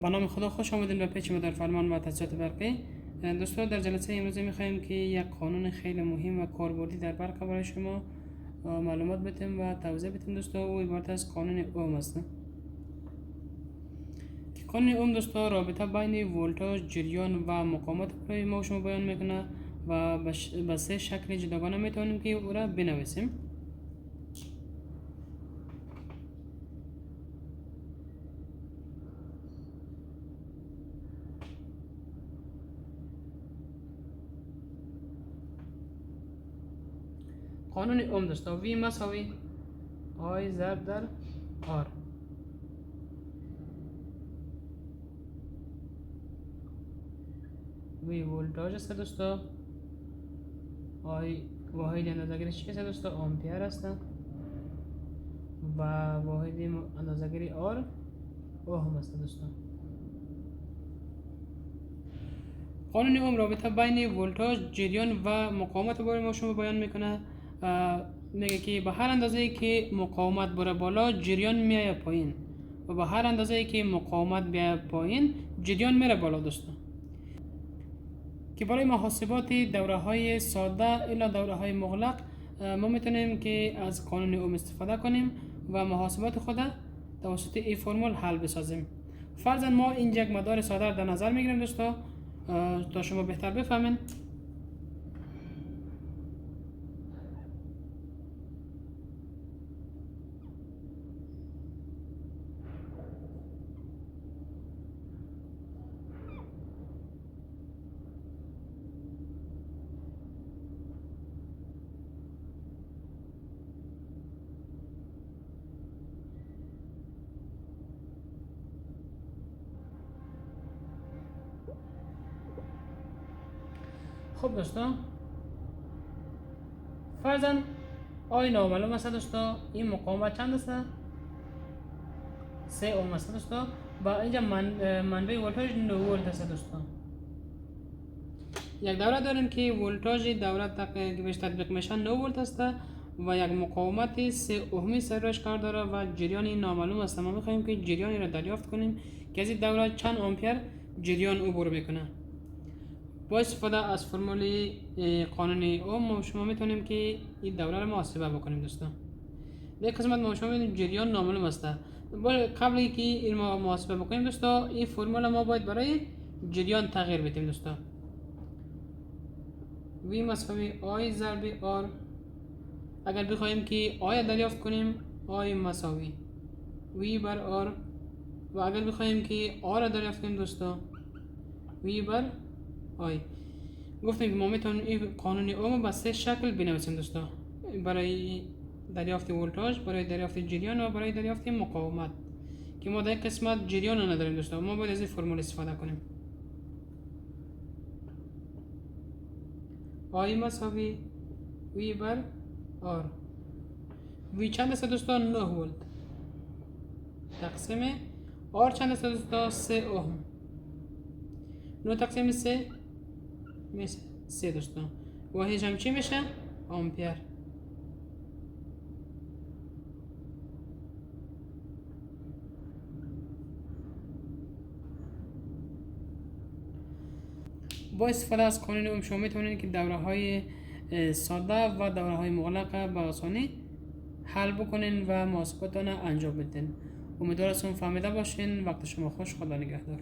با نام خدا خوش آمدید به پیچ مدار فرمان و تجهیزات برقی. دوستان در جلسه امروز می‌خوایم که یک قانون خیلی مهم و کاربردی در برق برای شما معلومات بدیم و توضیح بدیم. دوستان او عبارت از قانون اوم است. که قانون اوم دوستان رابطه بین ولتاژ، جریان و مقاومت برای ما شما بیان میکنه و به سه شکل جداگانه میتونیم که او را بنویسیم. قانون اوم دوستان V مساوی I ضرب در R. V ولتاژ است دوستان، I واحد اندازه‌گیری چیست دوستان؟ آمپیر است و واحد اندازه‌گیری R اوم است دوستان. قانون اوم رابطه بین ولتاژ، جریان و مقاومت برای ما شما بیان میکنه. میگه که به هر اندازه‌ای که مقاومت بره بالا جریان میاد پایین و به هر اندازه‌ای که مقاومت بیاد پایین جریان میره بالا دوستان. که برای محاسبات دوره‌های ساده الی دوره‌های مغلق ما میتونیم که از قانون اوم استفاده کنیم و محاسبات خود توسط این فرمول حل بسازیم. فرضاً ما اینجا یک مدار ساده در نظر میگیریم دوستان تا شما بهتر بفهمین. خب دوستان، فرضاً آی نامعلوم است دوستان، این مقاومت چند است؟ 3 اوم است دوستان و اینجا منبع ولتاژ 9 ولت است دوستان. یک دوره داریم که ولتاژ دوره تطبیق میشه 9 ولت است و یک مقاومت 3 اومی سرش کار داره و جریان نامعلوم است. ما میخوایم که جریانی را دریافت کنیم که از این دوره چند آمپر جریان عبور میکنه. با استفاده از فرمول قانون اوم شما میتونیم که این دوره رو محاسبه بکنیم دوستان. در قسمت ما شما می‌بینید جریان نامعلوم است. قبل اینکه این ما محاسبه بکنیم دوستان، این فرمول ما باید برای جریان تغییر بدیم دوستان. V مساوی I ضرب R. اگر بخوایم که I دریافت کنیم I مساوی V بر R و اگر بخوایم که R دریافت کنیم دوستان V بر I. گفتیم که ما میتونیم این قانون اوم با سه شکل بنویسیم دوستان، برای دریافت ولتاژ، برای دریافت جریان و برای دریافت مقاومت. که ما در قسمت جریان نداریم دوستان، ما باید از این فرمول استفاده کنیم. I مساوی V بر R. V چند است دوستان؟ 9 ولت تقسیم R چند است دوستان؟ 3 اوم. 9 تقسیم 3 میشه 3 دوستان. واحدش هم چی میشه؟ آمپیر. با استفاده از قانون اوم شما میتونید که دوره های ساده و دوره های مغلق به آسانی حل بکنین و محاسباتتان انجام بدین. امیدوارم فهمیده باشین. وقت شما خوش. خدا نگهدار.